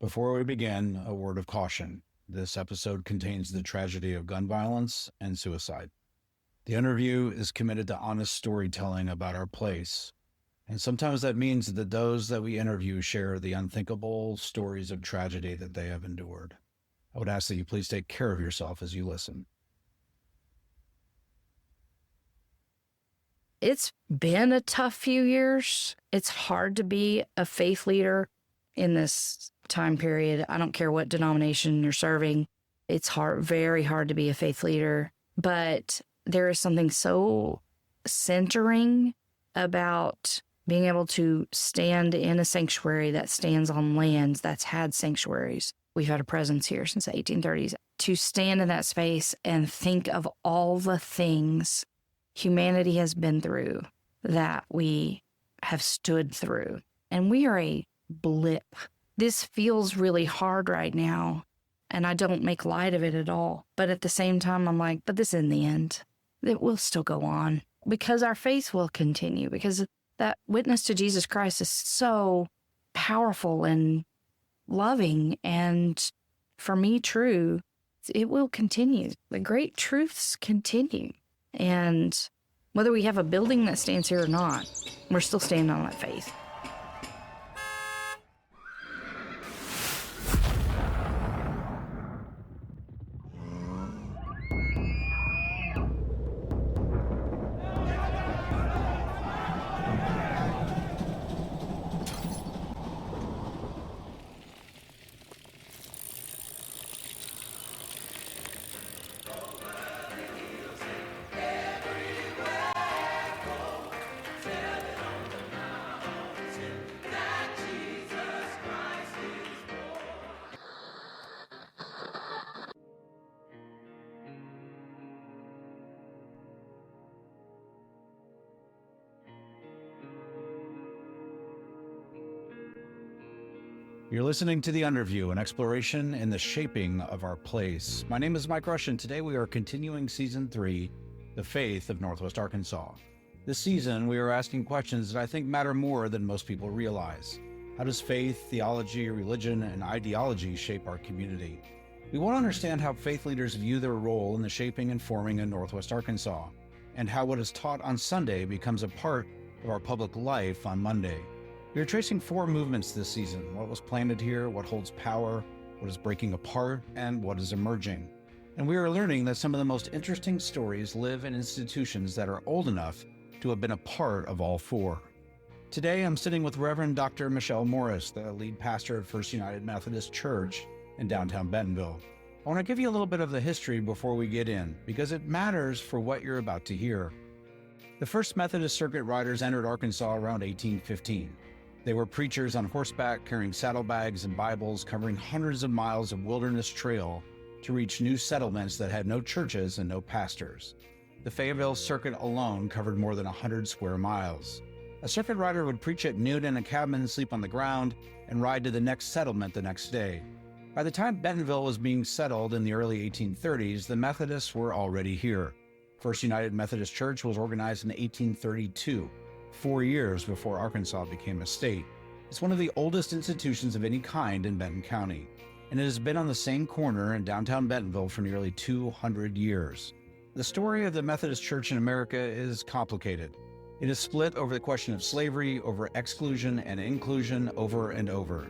Before we begin, a word of caution. This episode contains the tragedy of gun violence and suicide. The underview is committed to honest storytelling about our place, and sometimes that means that those that we interview share the unthinkable stories of tragedy that they have endured. I would ask that you please take care of yourself as you listen. It's been a tough few years. It's hard to be a faith leader in this time period. I don't care what denomination you're serving. It's hard, very hard to be a faith leader. But there is something so centering about being able to stand in a sanctuary that stands on lands that's had sanctuaries. We've had a presence here since the 1830s. To stand in that space and think of all the things humanity has been through that we have stood through. And we are a blip. This feels really hard right now, and I don't make light of it at all. But at the same time, I'm like, but this isn't the end. It will still go on because our faith will continue, because that witness to Jesus Christ is so powerful and loving, and for me, true. It will continue. The great truths continue. And whether we have a building that stands here or not, we're still standing on that faith. You're listening to The Underview, an exploration in the shaping of our place. My name is Mike Rush, and today we are continuing Season 3, The Faith of Northwest Arkansas. This season, we are asking questions that I think matter more than most people realize. How does faith, theology, religion, and ideology shape our community? We want to understand how faith leaders view their role in the shaping and forming of Northwest Arkansas, and how what is taught on Sunday becomes a part of our public life on Monday. We are tracing 4 movements this season: what was planted here, what holds power, what is breaking apart, and what is emerging. And we are learning that some of the most interesting stories live in institutions that are old enough to have been a part of all 4. Today, I'm sitting with Reverend Dr. Michelle Morris, the lead pastor at First United Methodist Church in downtown Bentonville. I want to give you a little bit of the history before we get in, because it matters for what you're about to hear. The first Methodist circuit riders entered Arkansas around 1815. They were preachers on horseback carrying saddlebags and Bibles, covering hundreds of miles of wilderness trail to reach new settlements that had no churches and no pastors. The Fayetteville Circuit alone covered more than 100 square miles. A circuit rider would preach at noon in a cabin, sleep on the ground, and ride to the next settlement the next day. By the time Bentonville was being settled in the early 1830s, the Methodists were already here. First United Methodist Church was organized in 1832. 4 years before Arkansas became a state. It's one of the oldest institutions of any kind in Benton County, and it has been on the same corner in downtown Bentonville for nearly 200 years. The story of the Methodist Church in America is complicated. It is split over the question of slavery, over exclusion and inclusion, over and over.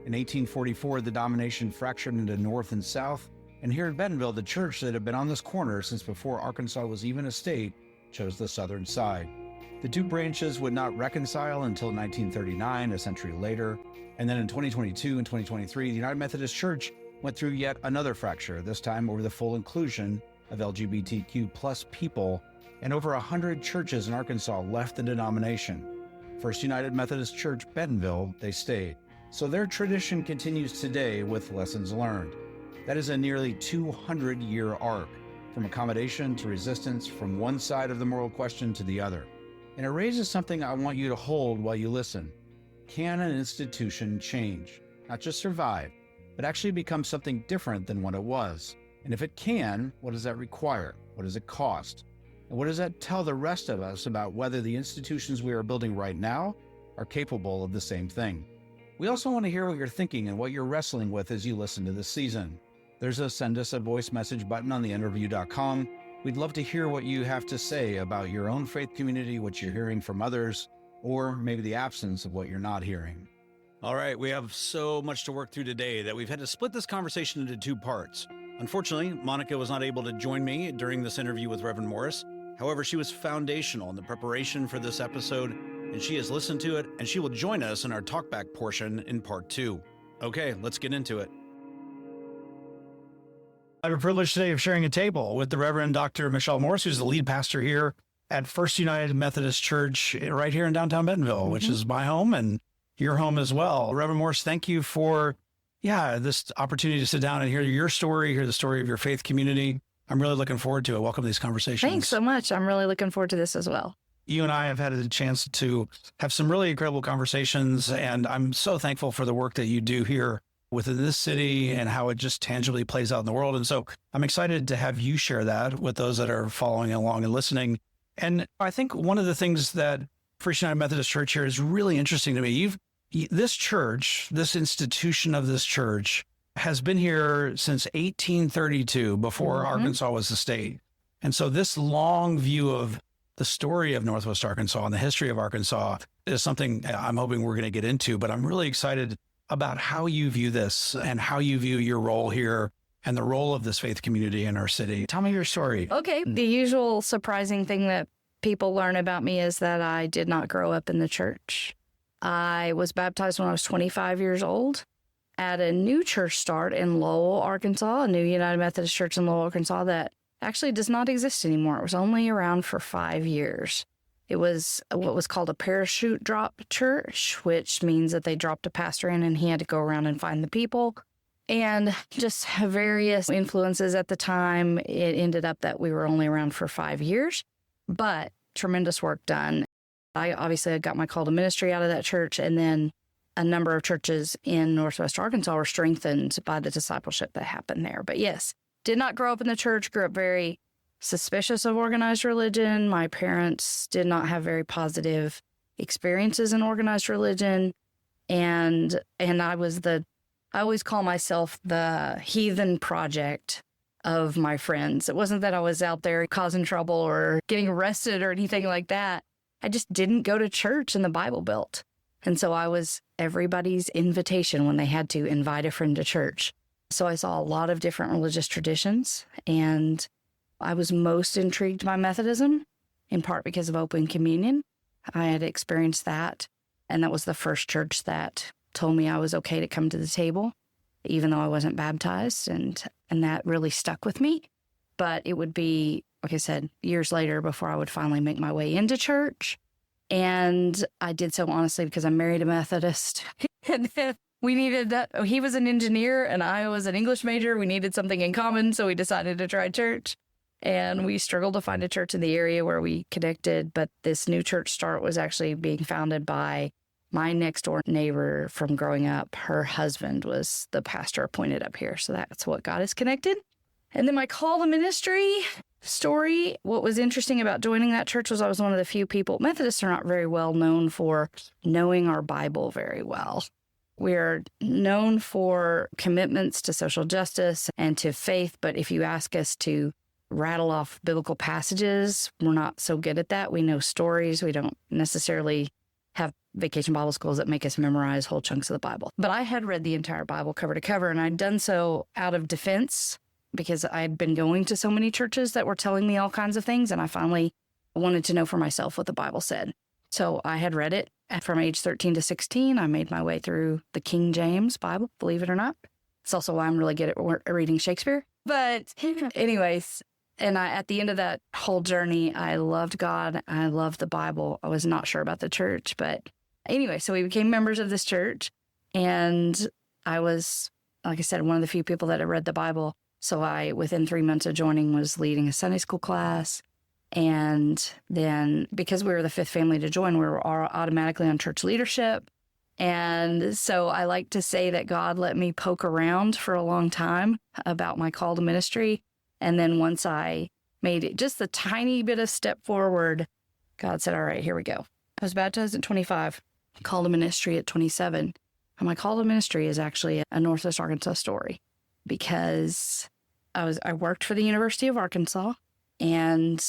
In 1844, the denomination fractured into North and South, and here in Bentonville, the church that had been on this corner since before Arkansas was even a state chose the southern side. The 2 branches would not reconcile until 1939, a century later. And then in 2022 and 2023, the United Methodist Church went through yet another fracture, this time over the full inclusion of LGBTQ plus people, and over 100 churches in Arkansas left the denomination. First United Methodist Church Bentonville, they stayed. So their tradition continues today with lessons learned. That is a nearly 200-year arc, from accommodation to resistance, from one side of the moral question to the other. And it raises something I want you to hold while you listen. Can an institution change? Not just survive, but actually become something different than what it was? And if it can, what does that require? What does it cost? And what does that tell the rest of us about whether the institutions we are building right now are capable of the same thing? We also want to hear what you're thinking and what you're wrestling with as you listen to this season. There's a send us a voice message button on theinterview.com. We'd love to hear what you have to say about your own faith community, what you're hearing from others, or maybe the absence of what you're not hearing. All right, we have so much to work through today that we've had to split this conversation into 2 parts. Unfortunately, Monica was not able to join me during this interview with Reverend Morris. However, she was foundational in the preparation for this episode, and she has listened to it, and she will join us in our talkback portion in part 2. Okay, let's get into it. I have a privilege today of sharing a table with the Reverend Dr. Michelle Morris, who's the lead pastor here at First United Methodist Church right here in downtown Bentonville, which is my home and your home as well. Reverend Morris, thank you for this opportunity to sit down and hear your story, hear the story of your faith community. I'm really looking forward to it. Welcome to these conversations. Thanks so much. I'm really looking forward to this as well. You and I have had a chance to have some really incredible conversations, and I'm so thankful for the work that you do here within this city and how it just tangibly plays out in the world. And so I'm excited to have you share that with those that are following along and listening. And I think one of the things that First United Methodist Church here is really interesting to me. This church, this institution of this church has been here since 1832, before Arkansas was a state. And so this long view of the story of Northwest Arkansas and the history of Arkansas is something I'm hoping we're going to get into, but I'm really excited about how you view this and how you view your role here and the role of this faith community in our city. Tell me your story. Okay. The usual surprising thing that people learn about me is that I did not grow up in the church. I was baptized when I was 25 years old at a new church start in Lowell, Arkansas, a new United Methodist Church in Lowell, Arkansas that actually does not exist anymore. It was only around for 5 years. It was what was called a parachute drop church, which means that they dropped a pastor in and he had to go around and find the people. And just various influences at the time, it ended up that we were only around for 5 years, but tremendous work done. I obviously got my call to ministry out of that church, and then a number of churches in Northwest Arkansas were strengthened by the discipleship that happened there. But yes, did not grow up in the church, grew up very suspicious of organized religion. My parents did not have very positive experiences in organized religion. And I always call myself the heathen project of my friends. It wasn't that I was out there causing trouble or getting arrested or anything like that. I just didn't go to church in the Bible Belt. And so I was everybody's invitation when they had to invite a friend to church. So I saw a lot of different religious traditions, and I was most intrigued by Methodism, in part because of open communion. I had experienced that, and that was the first church that told me I was okay to come to the table, even though I wasn't baptized, and that really stuck with me. But it would be, like I said, years later before I would finally make my way into church. And I did so honestly because I married a Methodist. And we needed that. He was an engineer and I was an English major. We needed something in common, so we decided to try church. And we struggled to find a church in the area where we connected. But this new church start was actually being founded by my next door neighbor from growing up. Her husband was the pastor appointed up here. So that's what got us connected. And then my call to ministry story, what was interesting about joining that church was I was one of the few people. Methodists are not very well known for knowing our Bible very well. We're known for commitments to social justice and to faith, but if you ask us to rattle off biblical passages, we're not so good at that. We know stories. We don't necessarily have vacation Bible schools that make us memorize whole chunks of the Bible. But I had read the entire Bible cover to cover, and I'd done so out of defense because I'd been going to so many churches that were telling me all kinds of things, and I finally wanted to know for myself what the Bible said. So I had read it. And from age 13 to 16, I made my way through the King James Bible, believe it or not. It's also why I'm really good at reading Shakespeare. But anyways, and at the end of that whole journey, I loved God. I loved the Bible. I was not sure about the church. But anyway, so we became members of this church. And I was, like I said, one of the few people that had read the Bible. So I, within 3 months of joining, was leading a Sunday school class. And then because we were the fifth family to join, we were automatically on church leadership. And so I like to say that God let me poke around for a long time about my call to ministry. And then once I made it just a tiny bit of step forward, God said, all right, here we go. I was baptized at 25, called to ministry at 27. And my call to ministry is actually a Northwest Arkansas story, because I worked for the University of Arkansas, and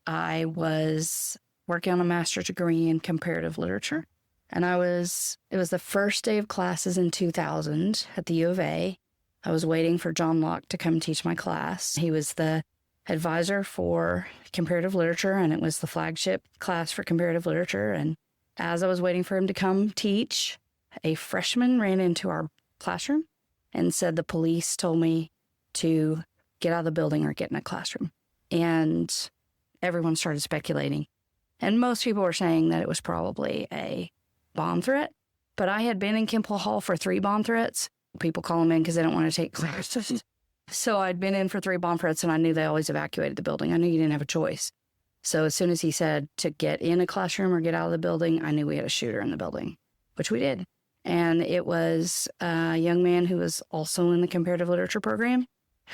I was working on a master's degree in comparative literature. And it was the first day of classes in 2000 at the U of A. I was waiting for John Locke to come teach my class. He was the advisor for comparative literature, and it was the flagship class for comparative literature. And as I was waiting for him to come teach, a freshman ran into our classroom and said the police told me to get out of the building or get in a classroom. And everyone started speculating. And most people were saying that it was probably a bomb threat. But I had been in Kemple Hall for 3 bomb threats. People call them in because they don't want to take classes. So I'd been in for 3 bomb threats, and I knew they always evacuated the building. I knew you didn't have a choice. So as soon as he said to get in a classroom or get out of the building, I knew we had a shooter in the building, which we did. And it was a young man who was also in the comparative literature program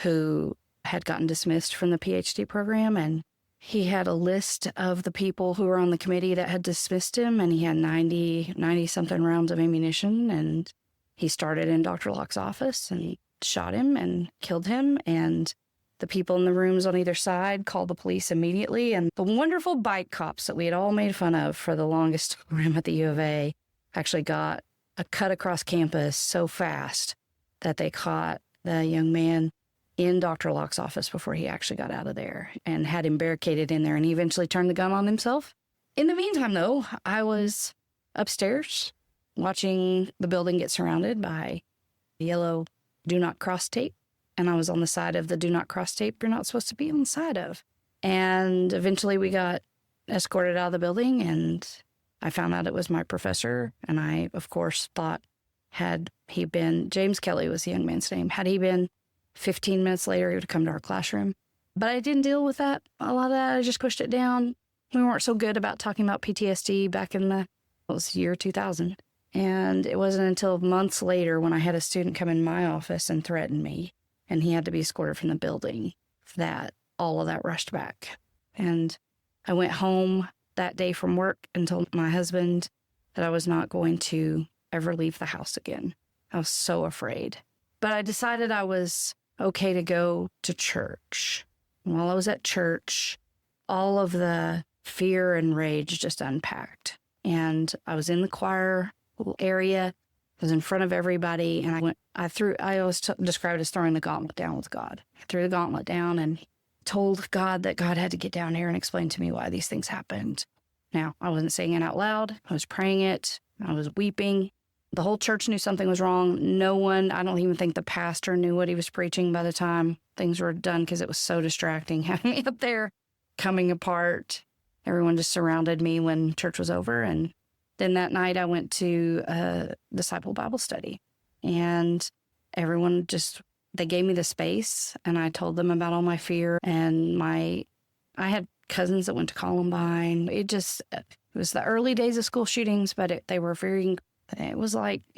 who had gotten dismissed from the PhD program. And he had a list of the people who were on the committee that had dismissed him, and he had 90-something rounds of ammunition. And he started in Dr. Locke's office and shot him and killed him. And the people in the rooms on either side called the police immediately. And the wonderful bike cops that we had all made fun of for the longest time at the U of A actually got a cut across campus so fast that they caught the young man in Dr. Locke's office before he actually got out of there and had him barricaded in there. And he eventually turned the gun on himself. In the meantime, though, I was upstairs watching the building get surrounded by yellow do not cross tape. And I was on the side of the do not cross tape you're not supposed to be on the side of. And eventually we got escorted out of the building, and I found out it was my professor. And I, of course, thought, had he been, James Kelly was the young man's name, had he been 15 minutes later, he would have come to our classroom. But I didn't deal with that. A lot of that, I just pushed it down. We weren't so good about talking about PTSD back in it was year 2000. And it wasn't until months later when I had a student come in my office and threaten me, and he had to be escorted from the building, that all of that rushed back. And I went home that day from work and told my husband that I was not going to ever leave the house again. I was so afraid. But I decided I was okay to go to church. While I was at church, all of the fear and rage just unpacked. And I was in the choir area, I was in front of everybody, and I always described it as throwing the gauntlet down with God. I threw the gauntlet down and told God that God had to get down here and explain to me why these things happened. Now, I wasn't saying it out loud. I was praying it. I was weeping. The whole church knew something was wrong. No one, I don't even think the pastor knew what he was preaching by the time things were done, because it was so distracting having me up there coming apart. Everyone just surrounded me when church was over. And then that night I went to a disciple Bible study, and everyone they gave me the space, and I told them about all my fear. And I had cousins that went to Columbine. It was the early days of school shootings, but it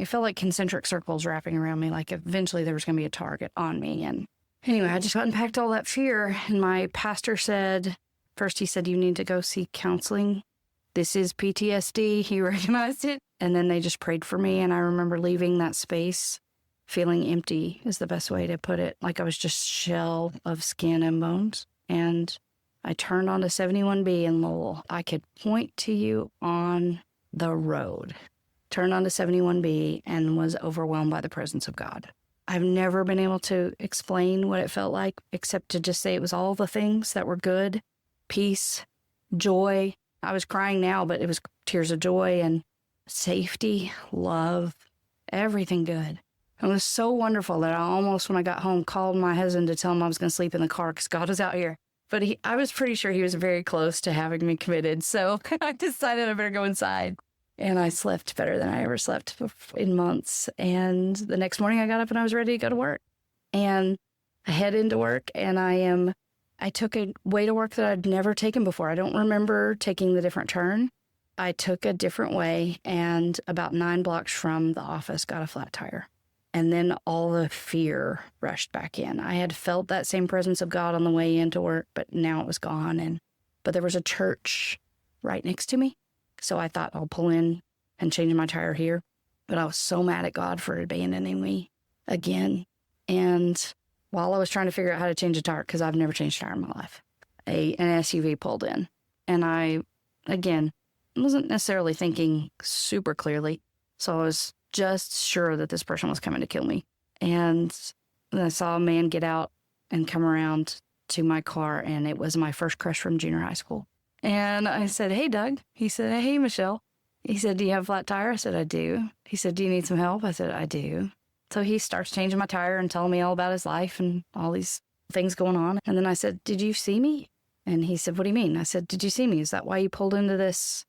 felt like concentric circles wrapping around me. Like eventually there was going to be a target on me. And anyway, I just unpacked all that fear. And my pastor said, first he said, you need to go seek counseling. This is PTSD. He recognized it. And then they just prayed for me. And I remember leaving that space feeling empty is the best way to put it. Like I was just shell of skin and bones. And I turned onto 71B in Lowell. I could point to you on the road. Turned onto 71B and was overwhelmed by the presence of God. I've never been able to explain what it felt like, except to just say it was all the things that were good. Peace, joy. I was crying now, but it was tears of joy and safety, love, everything good. It was so wonderful that I almost, when I got home, called my husband to tell him I was going to sleep in the car because God was out here. But I was pretty sure he was very close to having me committed. So I decided I better go inside. And I slept better than I ever slept in months. And the next morning I got up and I was ready to go to work. And I head into work, and I took a way to work that I'd never taken before. I don't remember taking the different turn. I took a different way, and about 9 blocks from the office got a flat tire. And then all the fear rushed back in. I had felt that same presence of God on the way into work, but now it was gone. But there was a church right next to me. So I thought I'll pull in and change my tire here. but I was so mad at God for abandoning me again. And while I was trying to figure out how to change a tire, because I've never changed a tire in my life, an SUV pulled in. And I, again, wasn't necessarily thinking super clearly. So I was just sure that this person was coming to kill me. And then I saw a man get out and come around to my car, and it was my first crush from junior high school. And I said, "Hey, Doug." He said, "Hey, Michelle." He said, "Do you have a flat tire?" I said, "I do." He said, "Do you need some help?" I said, "I do." So he starts changing my tire and telling me all about his life and all these things going on. And then I said, "Did you see me?" And he said, "What do you mean?" I said, "Did you see me? Is that why you pulled into this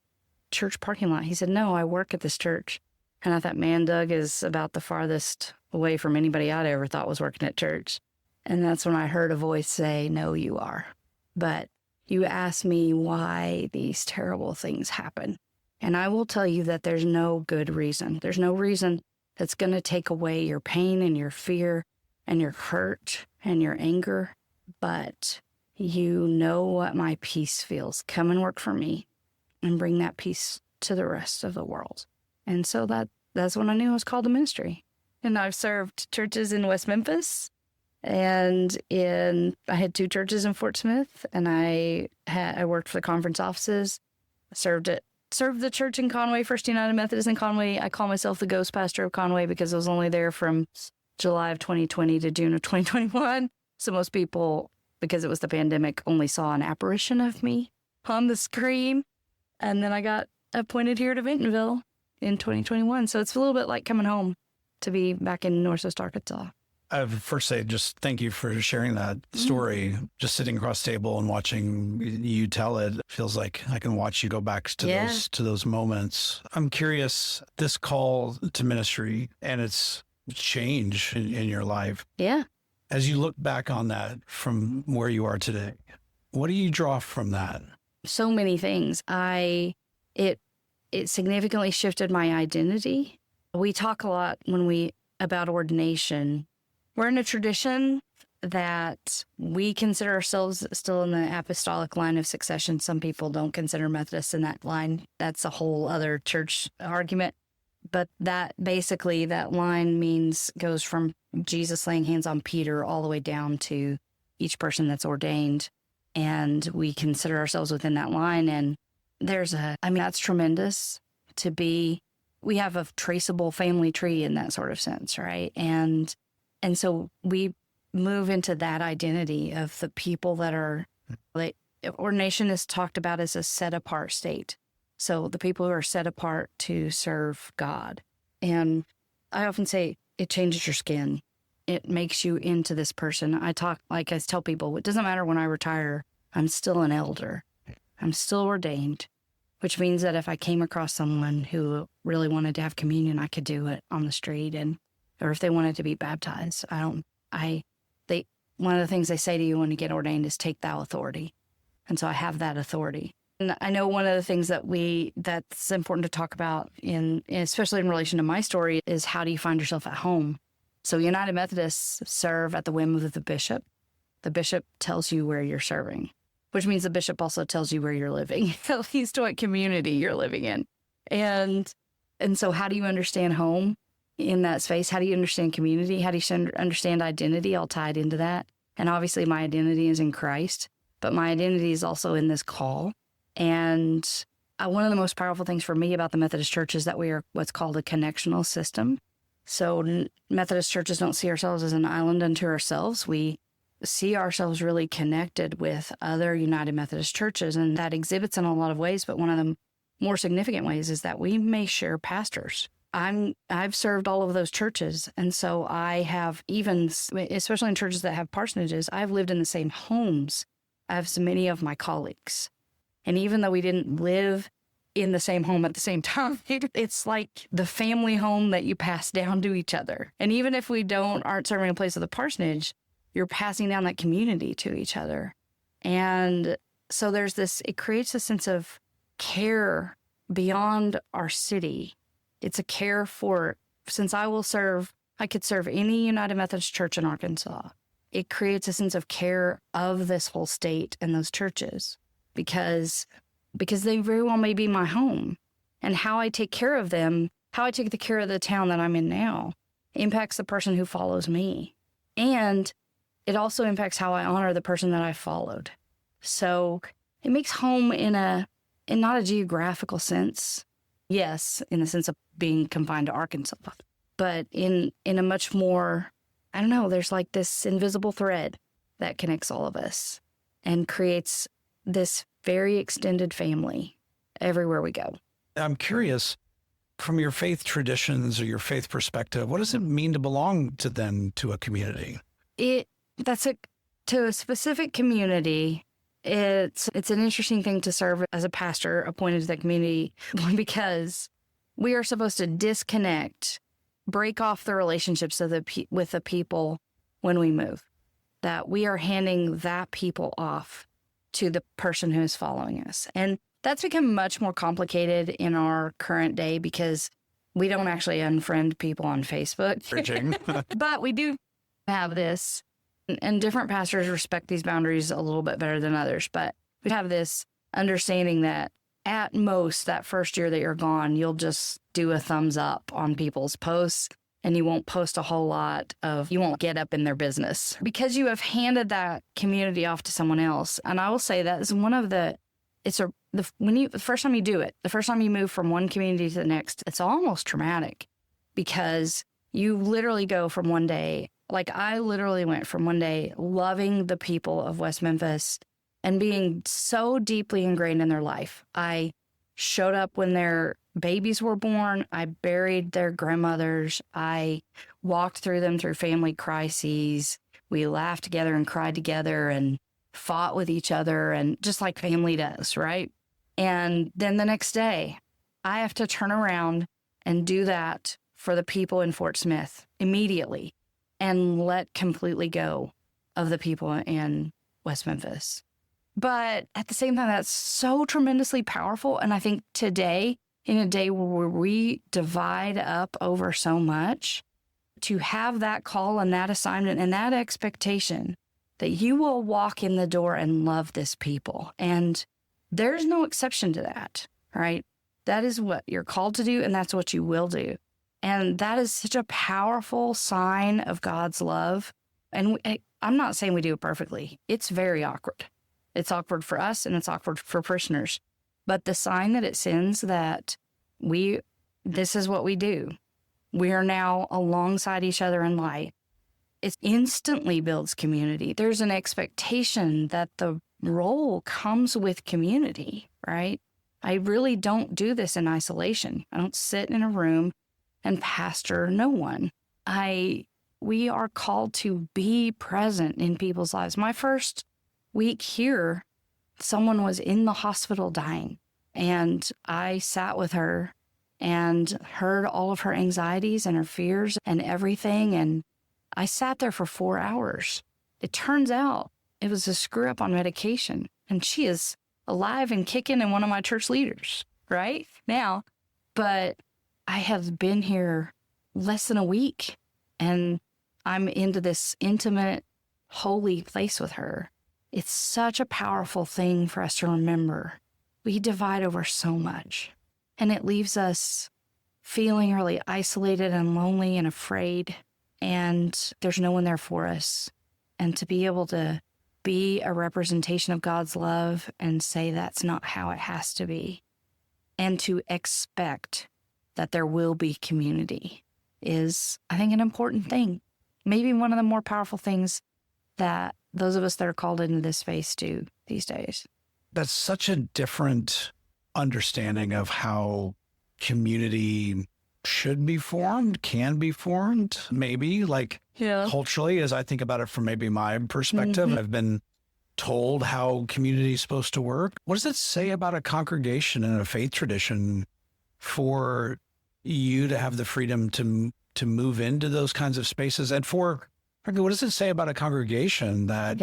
church parking lot?" He said, "No, I work at this church." And I thought, man, Doug is about the farthest away from anybody I'd ever thought was working at church. And that's when I heard a voice say, "No, you are. But you asked me why these terrible things happen. And I will tell you that there's no good reason. There's no reason that's going to take away your pain and your fear and your hurt and your anger. But you know what my peace feels. Come and work for me and bring that peace to the rest of the world." And so that's when I knew I was called to ministry. And I've served churches in West Memphis, and I had 2 churches in Fort Smith, and I worked for the conference offices. I served the church in Conway, First United Methodist in Conway. I call myself the ghost pastor of Conway because I was only there from July of 2020 to June of 2021. So most people, because it was the pandemic, only saw an apparition of me on the screen. And then I got appointed here to Bentonville in 2021. So it's a little bit like coming home to be back in Northwest Arkansas. I would first say just thank you for sharing that story. Just sitting across the table and watching you tell it feels like I can watch you go back to those moments. I'm curious, this call to ministry and its change in your life. Yeah. As you look back on that from where you are today, what do you draw from that? So many things. It significantly shifted my identity. We talk a lot about ordination. We're in a tradition that we consider ourselves still in the apostolic line of succession. Some people don't consider Methodists in that line. That's a whole other church argument. But that line goes from Jesus laying hands on Peter all the way down to each person that's ordained. And we consider ourselves within that line. And that's tremendous to be. We have a traceable family tree in that sort of sense, right? And so we move into that identity of the people that are, ordination is talked about as a set apart state. So the people who are set apart to serve God. And I often say it changes your skin. It makes you into this person. I tell people, it doesn't matter when I retire, I'm still an elder. I'm still ordained, which means that if I came across someone who really wanted to have communion, I could do it on the street, or if they wanted to be baptized. One of the things they say to you when you get ordained is take thou authority. And so I have that authority. And I know one of the things that's important to talk about especially in relation to my story is how do you find yourself at home? So United Methodists serve at the whim of the bishop. The bishop tells you where you're serving, which means the bishop also tells you where you're living, at least what community you're living in. And so how do you understand home in that space? How do you understand community? How do you understand identity? All tied into that. And obviously my identity is in Christ, but my identity is also in this call. And one of the most powerful things for me about the Methodist Church is that we are what's called a connectional system. So Methodist churches don't see ourselves as an island unto ourselves. We see ourselves really connected with other United Methodist churches, and that exhibits in a lot of ways. But one of the more significant ways is that we may share pastors. I've served all of those churches, and so I have especially in churches that have parsonages, I've lived in the same homes as many of my colleagues. And even though we didn't live in the same home at the same time, it's like the family home that you pass down to each other. And even if we aren't serving a place of the parsonage, you're passing down that community to each other. And so it creates a sense of care beyond our city. It's a care since I could serve any United Methodist church in Arkansas. It creates a sense of care of this whole state and those churches because they very well may be my home. And how I take care of them how I take the care of the town that I'm in now impacts the person who follows me. And it also impacts how I honor the person that I followed. So it makes home in not a geographical sense. Yes, in the sense of being confined to Arkansas, but in a much more, I don't know, there's like this invisible thread that connects all of us and creates this very extended family everywhere we go. I'm curious, from your faith traditions or your faith perspective, what does it mean to belong to a community? To a specific community, it's an interesting thing to serve as a pastor appointed to that community because we are supposed to disconnect, break off the relationships with the people when we move. That we are handing that people off to the person who is following us. And that's become much more complicated in our current day because we don't actually unfriend people on Facebook. But we do have this, and different pastors respect these boundaries a little bit better than others. But we have this understanding that at most that first year that you're gone, you'll just do a thumbs up on people's posts. And you won't post a whole lot you won't get up in their business because you have handed that community off to someone else. And I will say that is one of the first time you do it, the first time you move from one community to the next, it's almost traumatic because you literally go from one day, like I literally went from one day loving the people of West Memphis and being so deeply ingrained in their life. I showed up when their babies were born. I buried their grandmothers. I walked them through family crises. We laughed together and cried together and fought with each other, and just like family does, right? And then the next day, I have to turn around and do that for the people in Fort Smith immediately and let completely go of the people in West Memphis. But at the same time, that's so tremendously powerful. And I think today, in a day where we divide up over so much, to have that call and that assignment and that expectation that you will walk in the door and love this people. And there's no exception to that, right? That is what you're called to do, and that's what you will do. And that is such a powerful sign of God's love. And I'm not saying we do it perfectly. It's very awkward. It's awkward for us, and it's awkward for parishioners. But the sign that it sends that this is what we do. We are now alongside each other in light. It instantly builds community. There's an expectation that the role comes with community, right? I really don't do this in isolation. I don't sit in a room and pastor no one. We are called to be present in people's lives. My first week here, someone was in the hospital dying, and I sat with her and heard all of her anxieties and her fears and everything. And I sat there for 4 hours. It turns out it was a screw up on medication, and she is alive and kicking and one of my church leaders right now. But I have been here less than a week, and I'm into this intimate, holy place with her. It's such a powerful thing for us to remember. We divide over so much, and it leaves us feeling really isolated and lonely and afraid, and there's no one there for us. And to be able to be a representation of God's love and say that's not how it has to be, and to expect that there will be community is, I think, an important thing. Maybe one of the more powerful things that those of us that are called into this space do these days. That's such a different understanding of how community should be formed, can be formed, maybe, like culturally, as I think about it from maybe my perspective. Mm-hmm. I've been told how community is supposed to work. What does it say about a congregation and a faith tradition for you to have the freedom to move into those kinds of spaces? And what does it say about a congregation that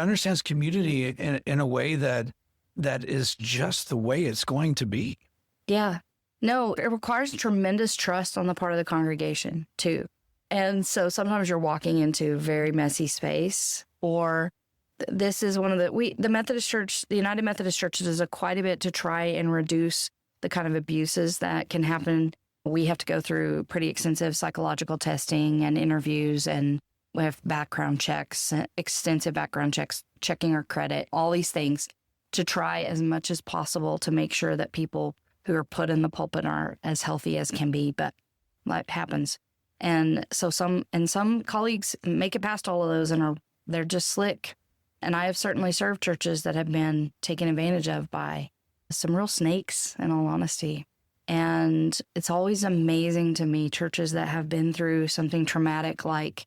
understands community in a way that is just the way it's going to be? Yeah. No, it requires tremendous trust on the part of the congregation too. And so sometimes you're walking into very messy space, or this is one of the Methodist Church, the United Methodist Church does quite a bit to try and reduce the kind of abuses that can happen We have to go through pretty extensive psychological testing and interviews, and we have background checks, extensive background checks, checking our credit, all these things to try as much as possible to make sure that people who are put in the pulpit are as healthy as can be, but life happens. And so some colleagues make it past all of those and they're just slick. And I have certainly served churches that have been taken advantage of by some real snakes, in all honesty. And it's always amazing to me, churches that have been through something traumatic, like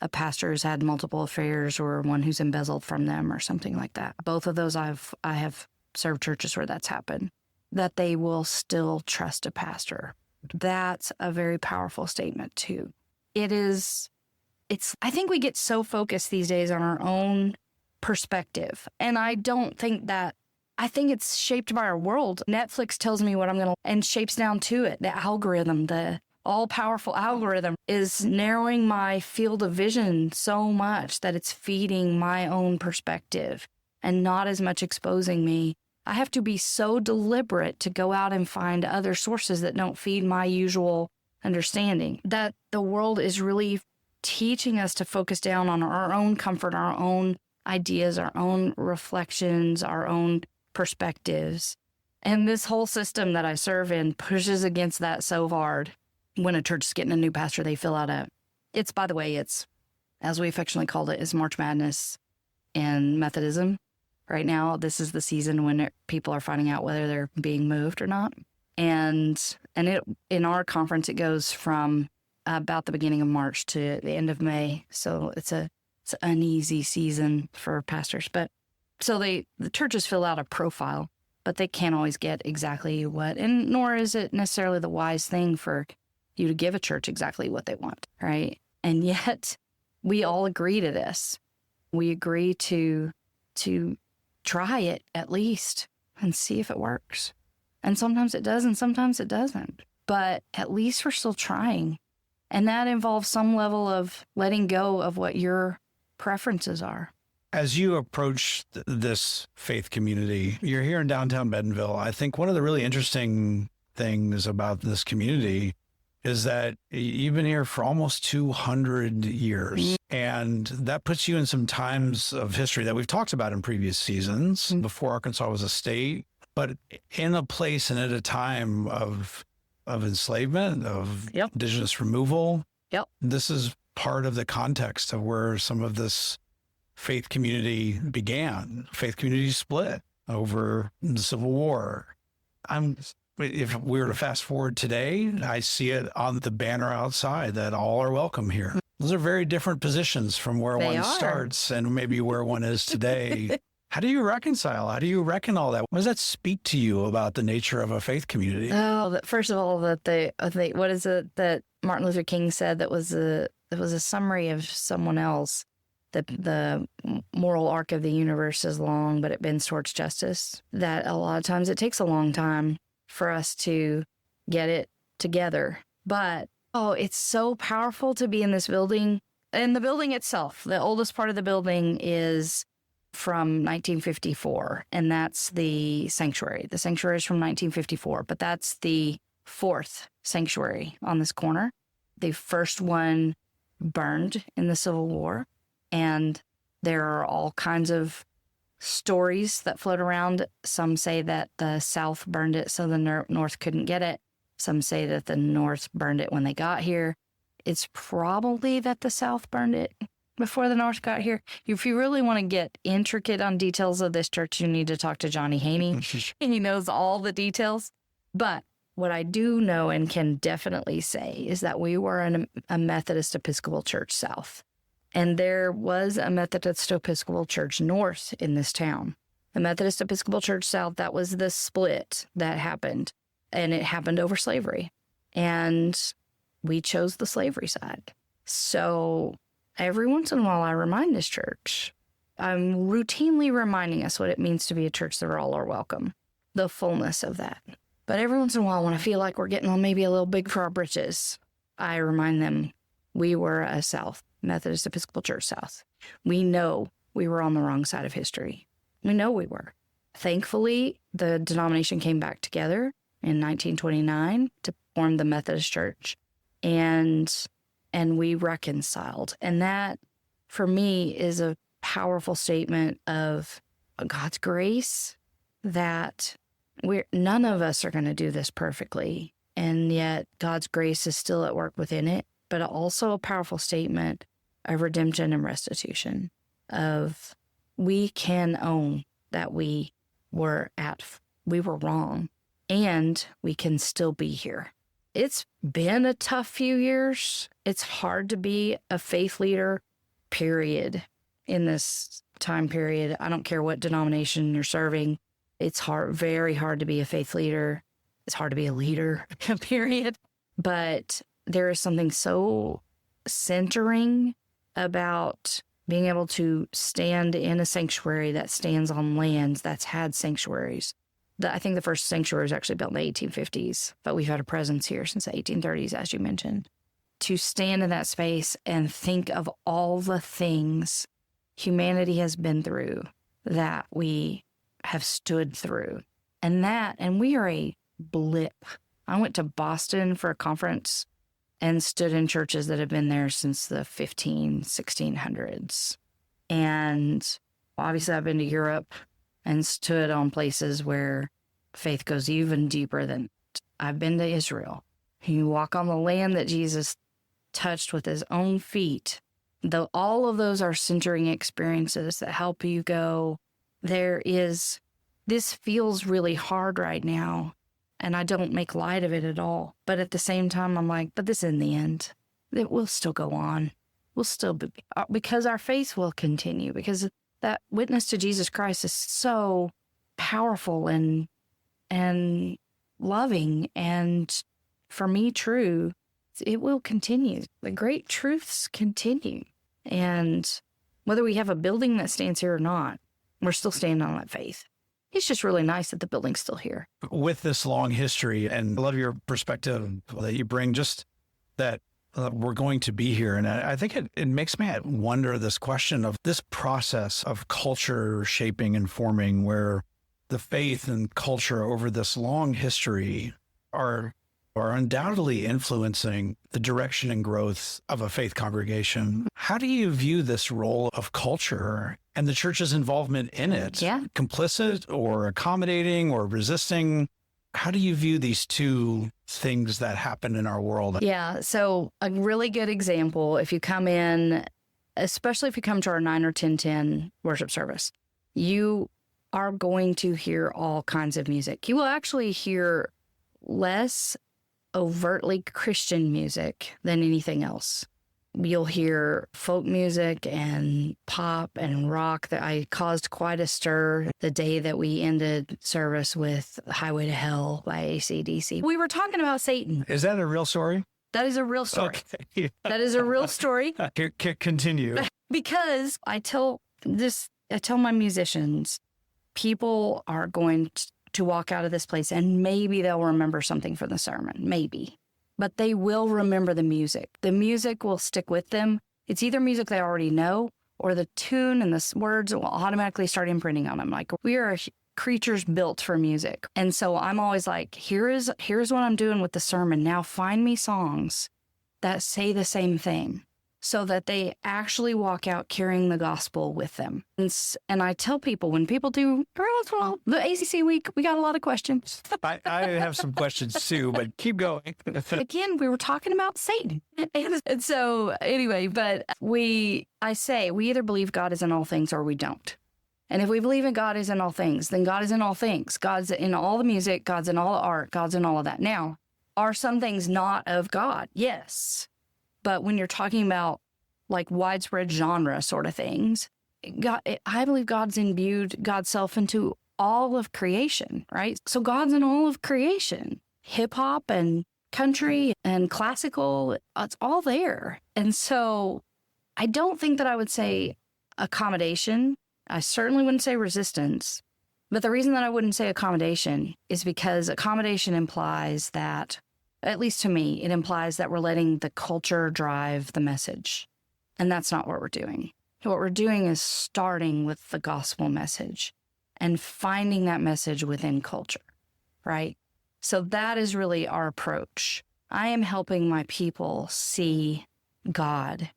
a pastor has had multiple affairs or one who's embezzled from them or something like that. Both of those I have served churches where that's happened, that they will still trust a pastor. That's a very powerful statement too. I think we get so focused these days on our own perspective. And I think it's shaped by our world. Netflix tells me what I'm going to, and shapes down to it. The algorithm, the all-powerful algorithm is narrowing my field of vision so much that it's feeding my own perspective and not as much exposing me. I have to be so deliberate to go out and find other sources that don't feed my usual understanding. That the world is really teaching us to focus down on our own comfort, our own ideas, our own reflections, our own perspectives. And this whole system that I serve in pushes against that so hard. When a church is getting a new pastor, they fill out it's, as we affectionately called it, is March Madness in Methodism. Right now, this is the season when people are finding out whether they're being moved or not. And in our conference, it goes from about the beginning of March to the end of May. So it's an uneasy season for pastors. But so the churches fill out a profile, but they can't always get exactly what, and nor is it necessarily the wise thing for you to give a church exactly what they want, right? And yet we all agree to this. We agree to try it at least and see if it works. And sometimes it does and sometimes it doesn't. But at least we're still trying. And that involves some level of letting go of what your preferences are. As you approach this faith community, you're here in downtown Bentonville. I think one of the really interesting things about this community is that you've been here for almost 200 years. And that puts you in some times of history that we've talked about in previous seasons, before Arkansas was a state, but in a place and at a time of enslavement, of indigenous removal. Yep. This is part of the context of where some of this faith community began. Faith community split over the Civil War. If we were to fast forward today, I see it on the banner outside that all are welcome here. Those are very different positions from where one starts and maybe where one is today. How do you reconcile? How do you reckon all that? What does that speak to you about the nature of a faith community? Oh, first of all, what is it that Martin Luther King said that was a summary of someone else? The moral arc of the universe is long, but it bends towards justice. That a lot of times it takes a long time for us to get it together. But, it's so powerful to be in this building. And the building itself, the oldest part of the building is from 1954, and that's the sanctuary. The sanctuary is from 1954, but that's the fourth sanctuary on this corner. The first one burned in the Civil War, and there are all kinds of stories that float around. Some say that the South burned it so the North couldn't get it. Some say that the North burned it when they got here. It's probably that the South burned it before the North got here. If you really want to get intricate on details of this church, you need to talk to Johnny Haney. He knows all the details. But what I do know and can definitely say is that we were a Methodist Episcopal Church South. And there was a Methodist Episcopal Church North in this town. The Methodist Episcopal Church South, that was the split that happened. And it happened over slavery. And we chose the slavery side. So every once in a while I remind this church, I'm routinely reminding us what it means to be a church that all are welcome. The fullness of that. But every once in a while when I feel like we're getting on maybe a little big for our britches, I remind them we were a South. Methodist Episcopal Church South. We know we were on the wrong side of history. We know we were. Thankfully, the denomination came back together in 1929 to formed the Methodist Church, and we reconciled. And that, for me, is a powerful statement of God's grace, that none of us are going to do this perfectly, and yet God's grace is still at work within it, but also a powerful statement of redemption and restitution, of we can own that we were wrong, and we can still be here. It's been a tough few years. It's hard to be a faith leader, period, in this time period. I don't care what denomination you're serving. It's very hard to be a faith leader. It's hard to be a leader, period. But there is something so centering about being able to stand in a sanctuary that stands on lands that's had sanctuaries. I think the first sanctuary was actually built in the 1850s, but we've had a presence here since the 1830s, as you mentioned. To stand in that space and think of all the things humanity has been through that we have stood through. And we are a blip. I went to Boston for a conference and stood in churches that have been there since the 1600s. And obviously I've been to Europe and stood on places where faith goes even deeper than I've been to Israel. You walk on the land that Jesus touched with his own feet. Though all of those are centering experiences that help you go, this feels really hard right now, and I don't make light of it at all. But at the same time, I'm like, but this is in the end. It will still go on. We'll still be, because our faith will continue, because that witness to Jesus Christ is so powerful and loving, and for me, true. It will continue. The great truths continue. And whether we have a building that stands here or not, we're still standing on that faith. It's just really nice that the building's still here. With this long history, and I love your perspective that you bring, just that we're going to be here. And I think it makes me wonder this question of this process of culture shaping and forming, where the faith and culture over this long history are undoubtedly influencing the direction and growth of a faith congregation. How do you view this role of culture and the church's involvement in it? Yeah. Complicit or accommodating or resisting? How do you view these two things that happen in our world? Yeah. So a really good example, if you come in, especially if you come to our 9 or 10:10 worship service, you are going to hear all kinds of music. You will actually hear less overtly Christian music than anything else. You'll hear folk music and pop and rock. That I caused quite a stir the day that we ended service with Highway to Hell by AC/DC. We were talking about Satan. Is that a real story? That is a real story. Okay. That is a real story. Continue. Because I tell my musicians, people are going to walk out of this place and maybe they'll remember something from the sermon, maybe. But they will remember the music. The music will stick with them. It's either music they already know or the tune and the words will automatically start imprinting on them. Like, we are creatures built for music. And so I'm always like, here's what I'm doing with the sermon. Now find me songs that say the same thing, so that they actually walk out carrying the gospel with them. And I tell people, when people do, well, the ACC week, we got a lot of questions. I have some questions too, but keep going. Again, we were talking about Satan. And so anyway, but I say we either believe God is in all things or we don't. And if we believe in God is in all things, then God is in all things. God's in all the music, God's in all the art, God's in all of that. Now, are some things not of God? Yes. But when you're talking about like widespread genre sort of things, I believe God's imbued God's self into all of creation, right? So God's in all of creation. Hip hop and country and classical, it's all there. And so I don't think that I would say accommodation. I certainly wouldn't say resistance. But the reason that I wouldn't say accommodation is because accommodation implies that, at least to me, it implies that we're letting the culture drive the message. And that's not what we're doing. What we're doing is starting with the gospel message and finding that message within culture, right? So that is really our approach. I am helping my people see God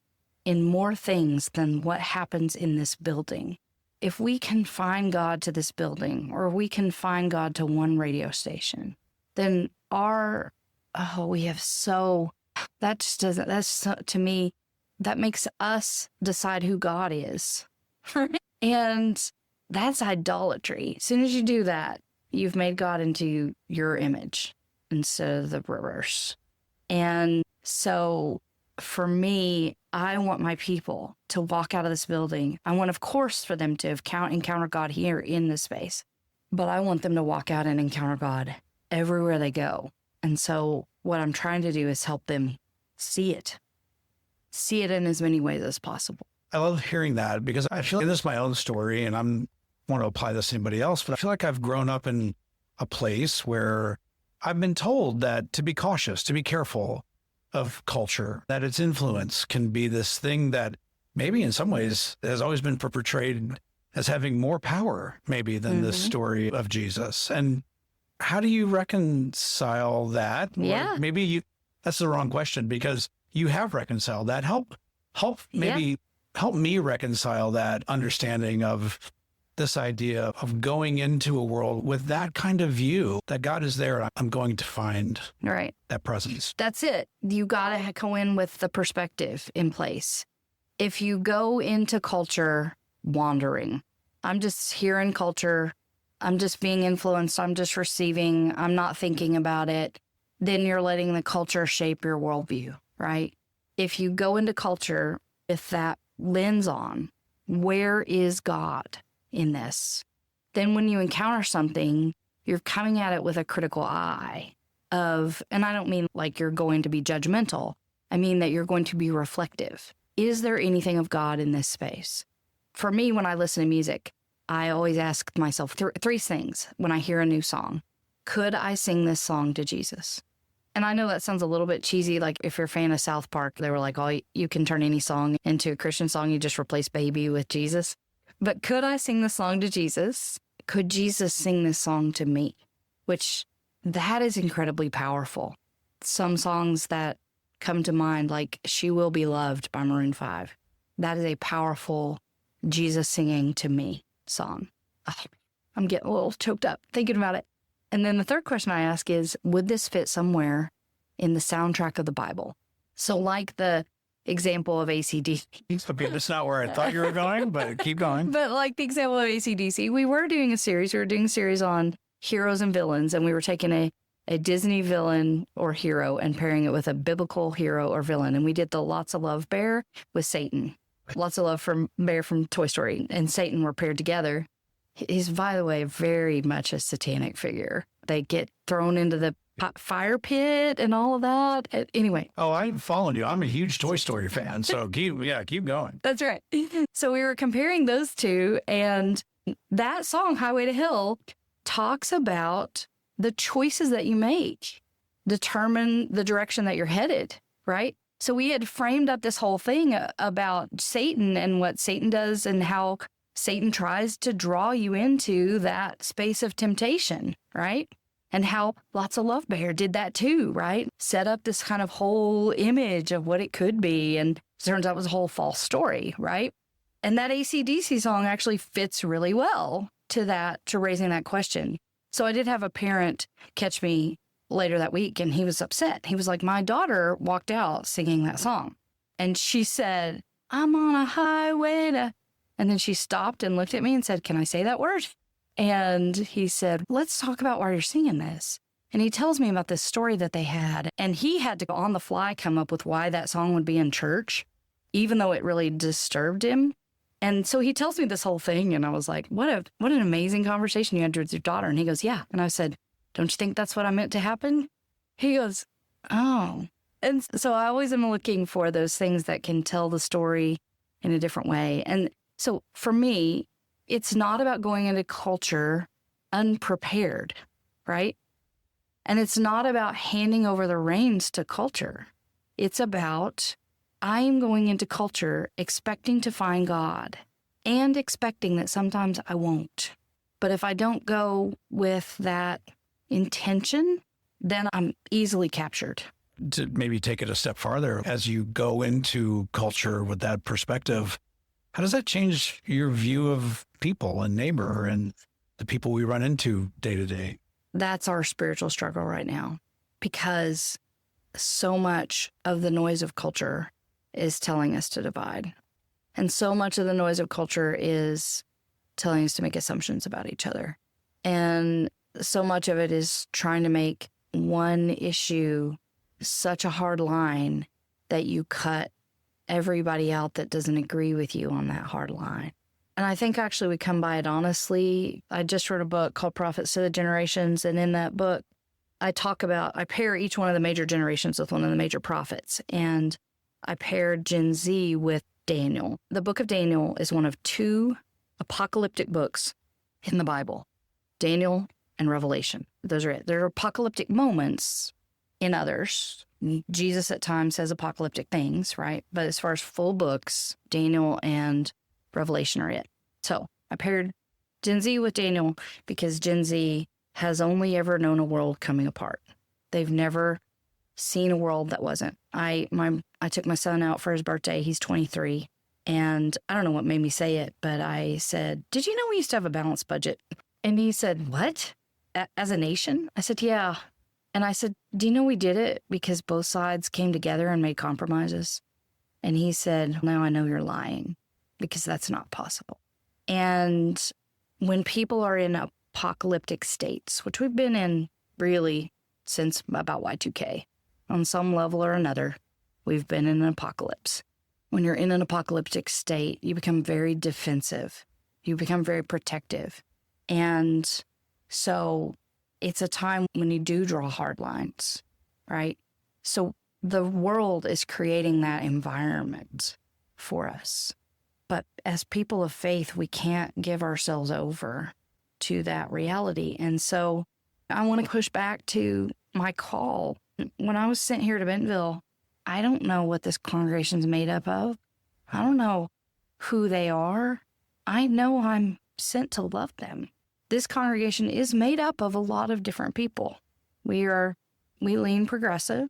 in more things than what happens in this building. If we can find God to this building, or we can find God to one radio station, then that just doesn't, to me, that makes us decide who God is. And that's idolatry. As soon as you do that, you've made God into your image instead of the reverse. And so for me, I want my people to walk out of this building. I want, of course, for them to have encounter God here in this space, but I want them to walk out and encounter God everywhere they go. And so what I'm trying to do is help them see it in as many ways as possible. I love hearing that, because I feel like this is my own story, and I'm want to apply this to anybody else, but I feel like I've grown up in a place where I've been told that to be cautious, to be careful of culture, that its influence can be this thing that maybe in some ways has always been portrayed as having more power maybe than the story of Jesus. And how do you reconcile that? Yeah. Or maybe that's the wrong question, because you have reconciled that. Help me reconcile that understanding of this idea of going into a world with that kind of view that God is there. I'm going to find that presence. That's it. You got to go in with the perspective in place. If you go into culture wandering, I'm just hearing culture, I'm just being influenced, I'm just receiving, I'm not thinking about it, then you're letting the culture shape your worldview, right? If you go into culture with that lens on, where is God in this? Then when you encounter something, you're coming at it with a critical eye and I don't mean like you're going to be judgmental. I mean that you're going to be reflective. Is there anything of God in this space? For me, when I listen to music, I always ask myself three things when I hear a new song. Could I sing this song to Jesus? And I know that sounds a little bit cheesy. Like if you're a fan of South Park, they were like, oh, you can turn any song into a Christian song. You just replace baby with Jesus. But could I sing the song to Jesus? Could Jesus sing this song to me? Which that is incredibly powerful. Some songs that come to mind, like She Will Be Loved by Maroon 5. That is a powerful Jesus singing to me song. Oh, I'm getting a little choked up thinking about it. And then the third question I ask is, would this fit somewhere in the soundtrack of the Bible? So like the example of AC/DC. Okay, that's not where I thought you were going, but keep going. But like the example of AC/DC, we were doing a series on heroes and villains, and we were taking a Disney villain or hero and pairing it with a biblical hero or villain. And we did the Lots of Love bear with Satan. Lots of Love from bear from Toy Story and Satan were paired together. He's, by the way, very much a satanic figure. They get thrown into the fire pit and all of that. Anyway. Oh, I'm following you. I'm a huge Toy Story fan. So keep going. That's right. So we were comparing those two, and that song, Highway to Hell, talks about the choices that you make determine the direction that you're headed, right? So we had framed up this whole thing about Satan and what Satan does and how Satan tries to draw you into that space of temptation, right? And how Lots of Love Bear did that too, right? Set up this kind of whole image of what it could be. And it turns out it was a whole false story, right? And that AC/DC song actually fits really well to raising that question. So I did have a parent catch me later that week, and he was upset. He was like, my daughter walked out singing that song. And she said, I'm on a highway to... And then she stopped and looked at me and said, can I say that word? And he said, let's talk about why you're singing this. And he tells me about this story that they had. And he had to go on the fly come up with why that song would be in church, even though it really disturbed him. And so he tells me this whole thing. And I was like, what an amazing conversation you had with your daughter. And he goes, yeah. And I said, don't you think that's what I meant to happen? He goes, oh. And so I always am looking for those things that can tell the story in a different way. And so for me, it's not about going into culture unprepared, right? And it's not about handing over the reins to culture. It's about, I am going into culture expecting to find God and expecting that sometimes I won't. But if I don't go with that intention, then I'm easily captured. to maybe take it a step farther, as you go into culture with that perspective, how does that change your view of people and neighbor and the people we run into day to day? That's our spiritual struggle right now, because so much of the noise of culture is telling us to divide. And so much of the noise of culture is telling us to make assumptions about each other. And so much of it is trying to make one issue such a hard line that you cut everybody out that doesn't agree with you on that hard line. And I think actually we come by it honestly. I just wrote a book called Prophets to the Generations. And in that book, I pair each one of the major generations with one of the major prophets. And I paired Gen Z with Daniel. The book of Daniel is one of two apocalyptic books in the Bible, Daniel and Revelation. Those are it. There are apocalyptic moments in others. Jesus at times says apocalyptic things, right? But as far as full books, Daniel and Revelation are it. So I paired Gen Z with Daniel because Gen Z has only ever known a world coming apart. They've never seen a world that wasn't. I took my son out for his birthday. He's 23. And I don't know what made me say it, but I said, "Did you know we used to have a balanced budget?" And he said, "What? As a nation?" I said, "Yeah." And I said, "Do you know we did it because both sides came together and made compromises?" And he said, "Now I know you're lying, because that's not possible." And when people are in apocalyptic states, which we've been in really since about Y2K, on some level or another, we've been in an apocalypse. When you're in an apocalyptic state, you become very defensive. You become very protective. And so it's a time when you do draw hard lines, right? So the world is creating that environment for us. But as people of faith, we can't give ourselves over to that reality. And so I want to push back to my call. When I was sent here to Bentonville, I don't know what this congregation's made up of. I don't know who they are. I know I'm sent to love them. This congregation is made up of a lot of different people. We lean progressive,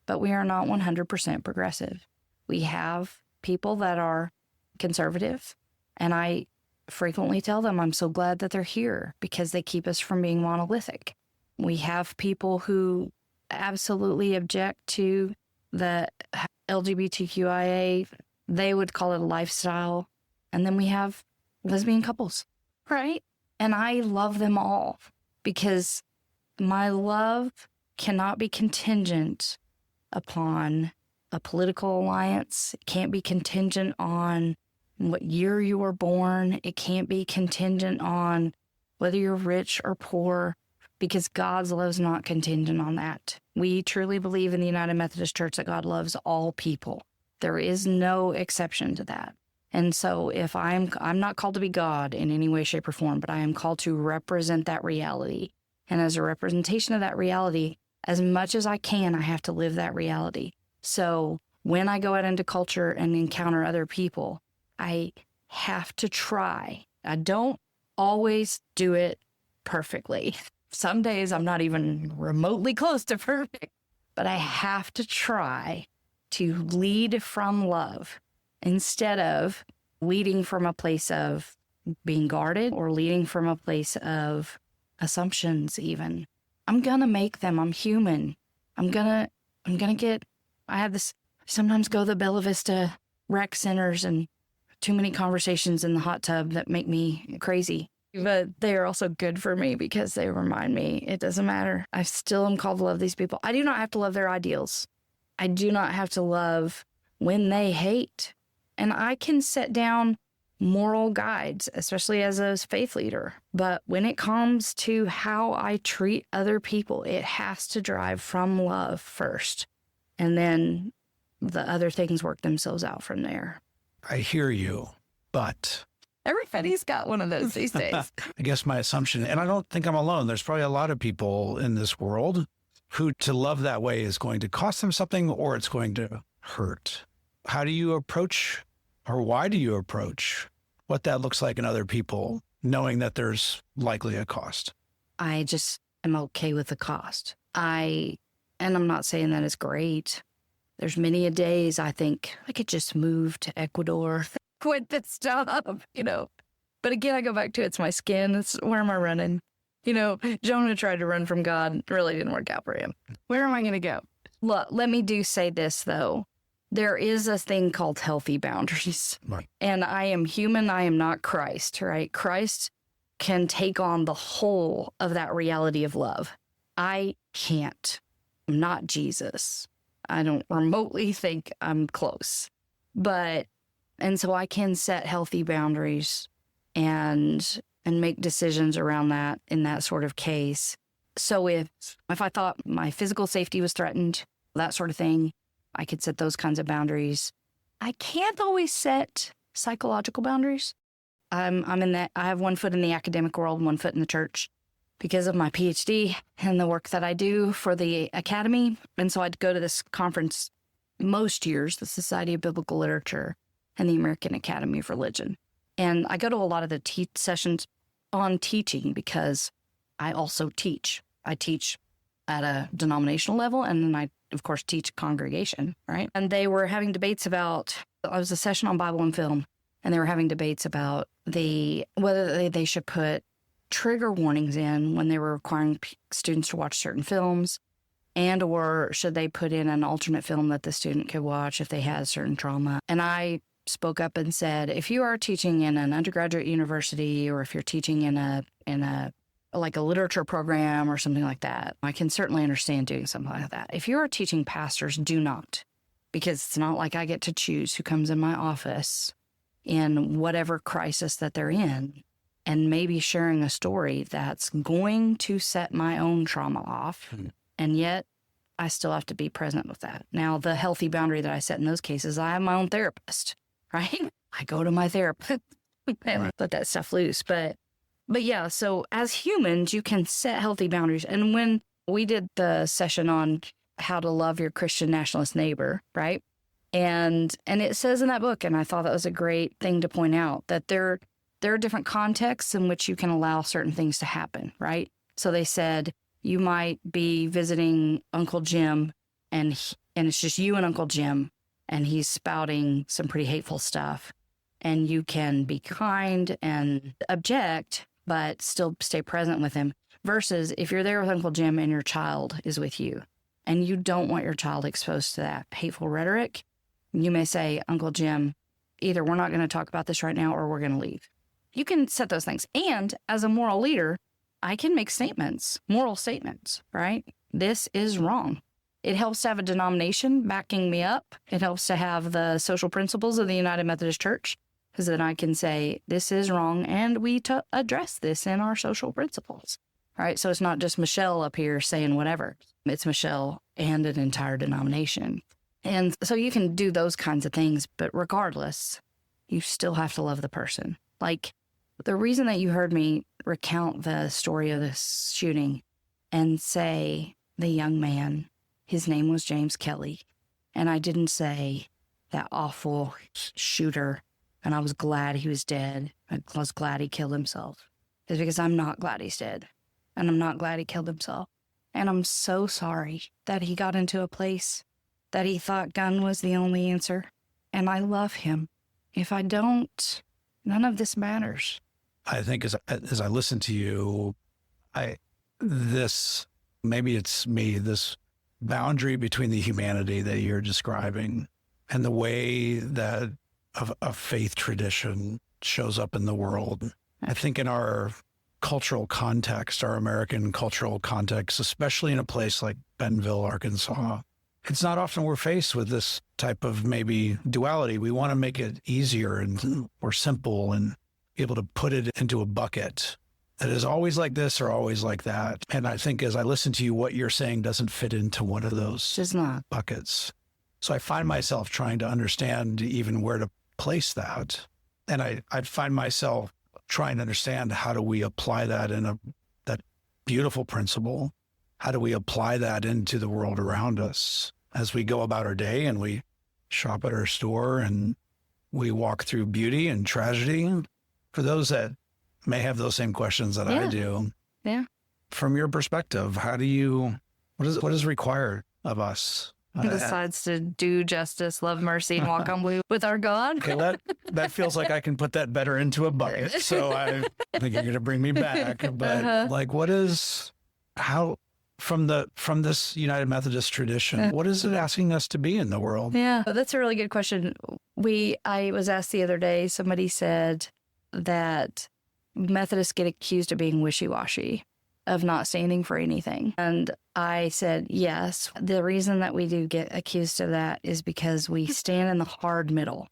but we are not 100% progressive. We have people that are conservative, and I frequently tell them I'm so glad that they're here because they keep us from being monolithic. We have people who absolutely object to the LGBTQIA, they would call it a lifestyle. And then we have lesbian couples, right? And I love them all because my love cannot be contingent upon a political alliance. It can't be contingent on what year you were born. It can't be contingent on whether you're rich or poor, because God's love is not contingent on that. We truly believe in the United Methodist Church that God loves all people. There is no exception to that. And so if I'm not called to be God in any way, shape, or form, but I am called to represent that reality. And as a representation of that reality, as much as I can, I have to live that reality. So when I go out into culture and encounter other people, I have to try. I don't always do it perfectly. Some days I'm not even remotely close to perfect, but I have to try to lead from love instead of leading from a place of being guarded or leading from a place of assumptions even. I'm going to make them. I'm human. I have this, sometimes go to the Bella Vista rec centers and too many conversations in the hot tub that make me crazy. But they are also good for me because they remind me it doesn't matter. I still am called to love these people. I do not have to love their ideals. I do not have to love when they hate. And I can set down moral guides, especially as a faith leader. But when it comes to how I treat other people, it has to drive from love first. And then the other things work themselves out from there. I hear you, but everybody's got one of those these days. I guess my assumption, and I don't think I'm alone, there's probably a lot of people in this world who to love that way is going to cost them something or it's going to hurt. How do you approach, or why do you approach what that looks like in other people, knowing that there's likely a cost? I just am okay with the cost. I And I'm not saying that it's great. There's many a days I think I could just move to Ecuador, quit this job, But again, I go back to it's my skin. It's where am I running? Jonah tried to run from God. It really didn't work out for him. Where am I going to go? Look, let me say this, though. There is a thing called healthy boundaries. Right. And I am human. I am not Christ, right? Christ can take on the whole of that reality of love. I can't. I'm not Jesus. I don't remotely think I'm close. And so I can set healthy boundaries and make decisions around that in that sort of case. So if I thought my physical safety was threatened, that sort of thing, I could set those kinds of boundaries. I can't always set psychological boundaries. I'm in that. I have one foot in the academic world, one foot in the church because of my PhD and the work that I do for the academy. And so I'd go to this conference most years, the Society of Biblical Literature and the American Academy of Religion. And I go to a lot of the sessions on teaching because I also teach. I teach at a denominational level, and then I, of course, teach congregation, right? And they were having debates about, it was a session on Bible and film, and they were having debates about whether they should put trigger warnings in when they were requiring students to watch certain films, and or should they put in an alternate film that the student could watch if they had certain trauma. And I spoke up and said, if you are teaching in an undergraduate university, or if you're teaching in a like a literature program or something like that, I can certainly understand doing something like that. If you are teaching pastors, do not, because it's not like I get to choose who comes in my office in whatever crisis that they're in, and maybe sharing a story that's going to set my own trauma off. And yet I still have to be present with that. Now, the healthy boundary that I set in those cases, I have my own therapist, right? I go to my therapist and let that stuff loose. But yeah, so as humans, you can set healthy boundaries. And when we did the session on how to love your Christian nationalist neighbor, right? And it says in that book, and I thought that was a great thing to point out, that there are different contexts in which you can allow certain things to happen, right? So they said you might be visiting Uncle Jim, and it's just you and Uncle Jim, and he's spouting some pretty hateful stuff. And you can be kind and object, but still stay present with him. Versus if you're there with Uncle Jim and your child is with you, and you don't want your child exposed to that hateful rhetoric, you may say, Uncle Jim, either we're not going to talk about this right now or we're going to leave. You can set those things. And as a moral leader, I can make statements, moral statements, right? This is wrong. It helps to have a denomination backing me up. It helps to have the social principles of the United Methodist Church, because then I can say, this is wrong, and we address this in our social principles. All right, so it's not just Michelle up here saying whatever. It's Michelle and an entire denomination. And so you can do those kinds of things, but regardless, you still have to love the person. Like, the reason that you heard me recount the story of this shooting and say the young man, his name was James Kelly, and I didn't say that awful shooter, and I was glad he was dead. I was glad he killed himself. It's because I'm not glad he's dead, and I'm not glad he killed himself. And I'm so sorry that he got into a place that he thought gun was the only answer. And I love him. If I don't, none of this matters. I think as I listen to you, maybe it's me, this boundary between the humanity that you're describing and the way that a faith tradition shows up in the world. I think in our cultural context, our American cultural context, especially in a place like Bentonville, Arkansas, it's not often we're faced with this type of maybe duality. We want to make it easier and more simple and be able to put it into a bucket that is always like this or always like that. And I think as I listen to you, what you're saying doesn't fit into one of those buckets. So I find myself trying to understand even where to place that. And I find myself trying to understand, how do we apply that that beautiful principle? How do we apply that into the world around us as we go about our day and we shop at our store and we walk through beauty and tragedy? For those that may have those same questions that I do. Yeah. From your perspective, how do you What is required of us? Besides to do justice, love mercy, and walk on blue with our God. Okay, that feels like I can put that better into a bucket. So I think you're going to bring me back. But like, from this United Methodist tradition, what is it asking us to be in the world? Yeah, that's a really good question. I was asked the other day, somebody said that Methodists get accused of being wishy-washy, of not standing for anything. And I said, yes, the reason that we do get accused of that is because we stand in the hard middle.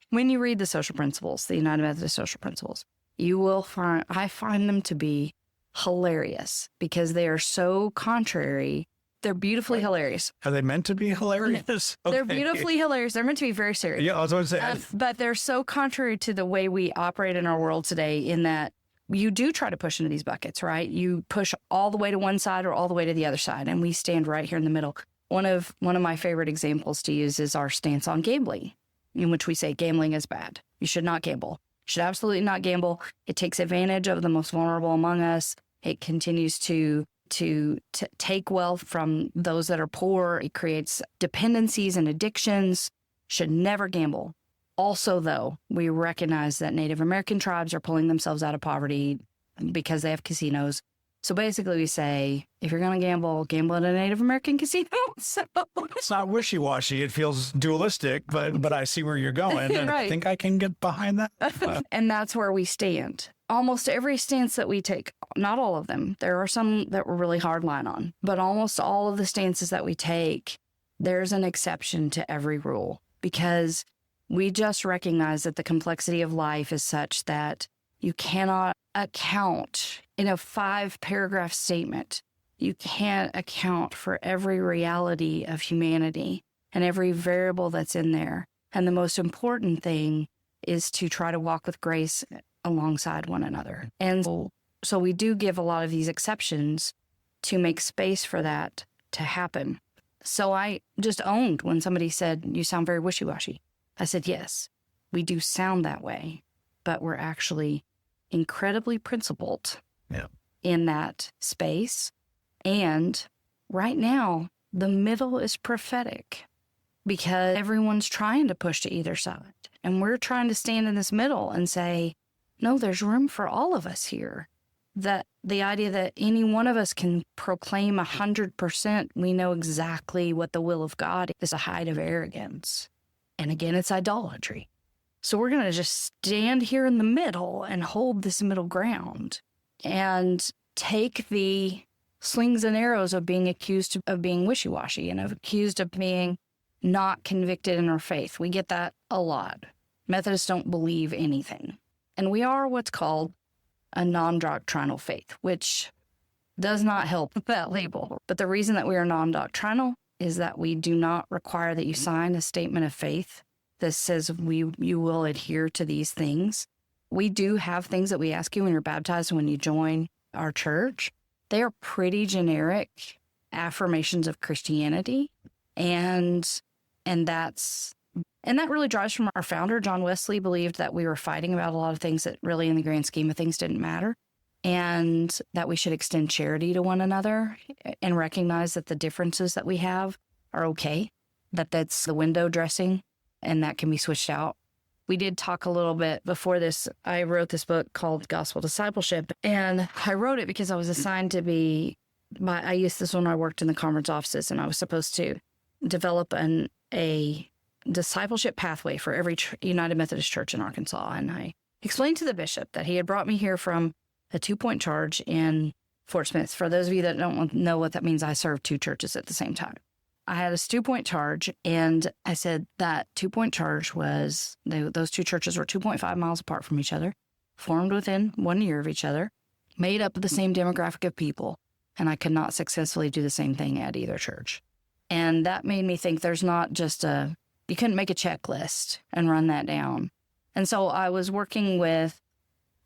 When you read the social principles, the United Methodist social principles, I find them to be hilarious because they are so contrary. They're beautifully hilarious. Are they meant to be hilarious? Okay. They're beautifully hilarious. They're meant to be very serious. Yeah, I was going to say. But they're so contrary to the way we operate in our world today, in that you do try to push into these buckets, right? You push all the way to one side or all the way to the other side, and we stand right here in the middle. One of my favorite examples to use is our stance on gambling, in which we say gambling is bad. You should not gamble. You should absolutely not gamble. It takes advantage of the most vulnerable among us. It continues to take wealth from those that are poor. It creates dependencies and addictions. Should never gamble. Also, though, we recognize that Native American tribes are pulling themselves out of poverty because they have casinos. So basically we say, if you're going to gamble at a Native American casino. So it's not wishy-washy. It feels dualistic, but I see where you're going. And right. I think I can get behind that. And that's where we stand. Almost every stance that we take, not all of them, there are some that we're really hard line on, but almost all of the stances that we take, there's an exception to every rule, because we just recognize that the complexity of life is such that you cannot account in a 5-paragraph statement. You can't account for every reality of humanity and every variable that's in there. And the most important thing is to try to walk with grace alongside one another. And so we do give a lot of these exceptions to make space for that to happen. So I just owned when somebody said, you sound very wishy-washy. I said, yes, we do sound that way, but we're actually incredibly principled in that space. And right now, the middle is prophetic because everyone's trying to push to either side. And we're trying to stand in this middle and say, no, there's room for all of us here. That the idea that any one of us can proclaim 100%, we know exactly what the will of God is, a height of arrogance. And again, it's idolatry. So we're going to just stand here in the middle and hold this middle ground and take the slings and arrows of being accused of being wishy-washy and accused of being not convicted in our faith. We get that a lot. Methodists don't believe anything. And we are what's called a non-doctrinal faith, which does not help that label. But the reason that we are non-doctrinal is that we do not require that you sign a statement of faith that says you will adhere to these things. We do have things that we ask you when you're baptized and when you join our church. They are pretty generic affirmations of Christianity. And that really drives from our founder. John Wesley believed that we were fighting about a lot of things that really in the grand scheme of things didn't matter, and that we should extend charity to one another and recognize that the differences that we have are okay, that's the window dressing, and that can be switched out. We did talk a little bit before this. I wrote this book called Gospel Discipleship, and I wrote it because I was assigned to be, I used this when I worked in the conference offices, and I was supposed to develop a discipleship pathway for every United Methodist Church in Arkansas. And I explained to the bishop that he had brought me here from a 2-point charge in Fort Smith. For those of you that don't know what that means, I served 2 churches at the same time. I had a 2-point charge, and I said that 2-point charge was, those 2 churches were 2.5 miles apart from each other, formed within 1 year of each other, made up of the same demographic of people, and I could not successfully do the same thing at either church. And that made me think there's not just you couldn't make a checklist and run that down. And so I was working with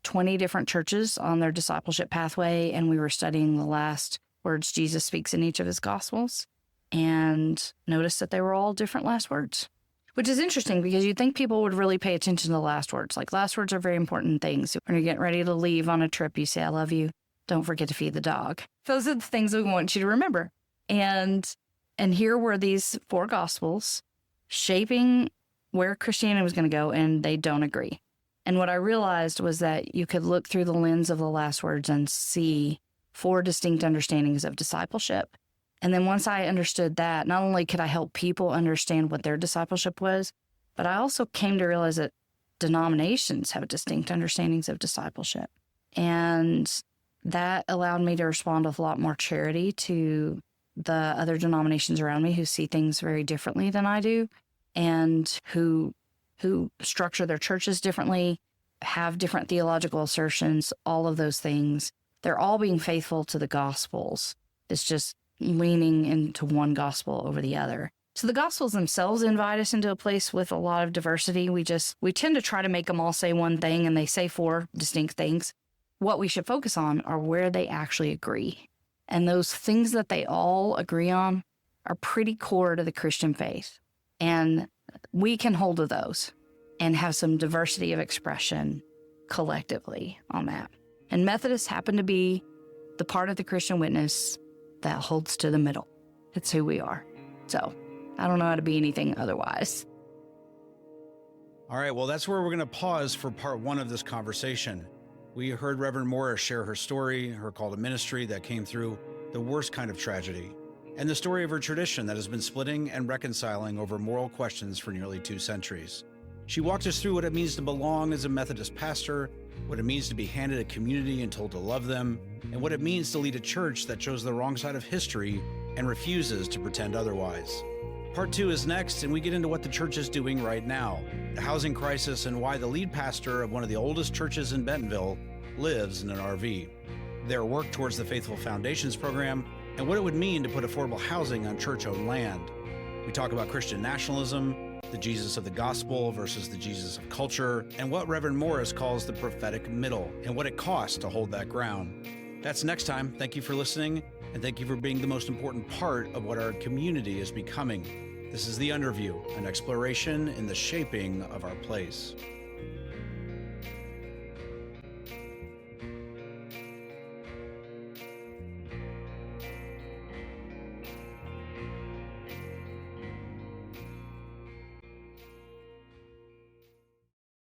20 different churches on their discipleship pathway, and we were studying the last words Jesus speaks in each of his gospels, and noticed that they were all different last words, which is interesting because you'd think people would really pay attention to the last words. Like, last words are very important things. When you're getting ready to leave on a trip, you say, I love you. Don't forget to feed the dog. Those are the things we want you to remember. And here were these four gospels shaping where Christianity was going to go, and they don't agree. And what I realized was that you could look through the lens of the last words and see four distinct understandings of discipleship. And then once I understood that, not only could I help people understand what their discipleship was, but I also came to realize that denominations have distinct understandings of discipleship. And that allowed me to respond with a lot more charity to the other denominations around me who see things very differently than I do, and who structure their churches differently, have different theological assertions, all of those things. They're all being faithful to the Gospels. It's just leaning into one gospel over the other. So the Gospels themselves invite us into a place with a lot of diversity. We tend to try to make them all say one thing, and they say four distinct things. What we should focus on are where they actually agree. And those things that they all agree on are pretty core to the Christian faith. And we can hold to those and have some diversity of expression collectively on that. And Methodists happen to be the part of the Christian witness that holds to the middle. It's who we are. So I don't know how to be anything otherwise. All right, well, that's where we're going to pause for part one of this conversation. We heard Reverend Morris share her story, her call to ministry that came through the worst kind of tragedy, and the story of her tradition that has been splitting and reconciling over moral questions for nearly 2 centuries. She walked us through what it means to belong as a Methodist pastor, what it means to be handed a community and told to love them, and what it means to lead a church that chose the wrong side of history and refuses to pretend otherwise. Part 2 is next, and we get into what the church is doing right now, the housing crisis, and why the lead pastor of one of the oldest churches in Bentonville lives in an RV, their work towards the Faithful Foundations program, and what it would mean to put affordable housing on church-owned land. We talk about Christian nationalism, the Jesus of the gospel versus the Jesus of culture, and what Reverend Morris calls the prophetic middle, and what it costs to hold that ground. That's next time. Thank you for listening, and thank you for being the most important part of what our community is becoming. This is The Underview, an exploration in the shaping of our place.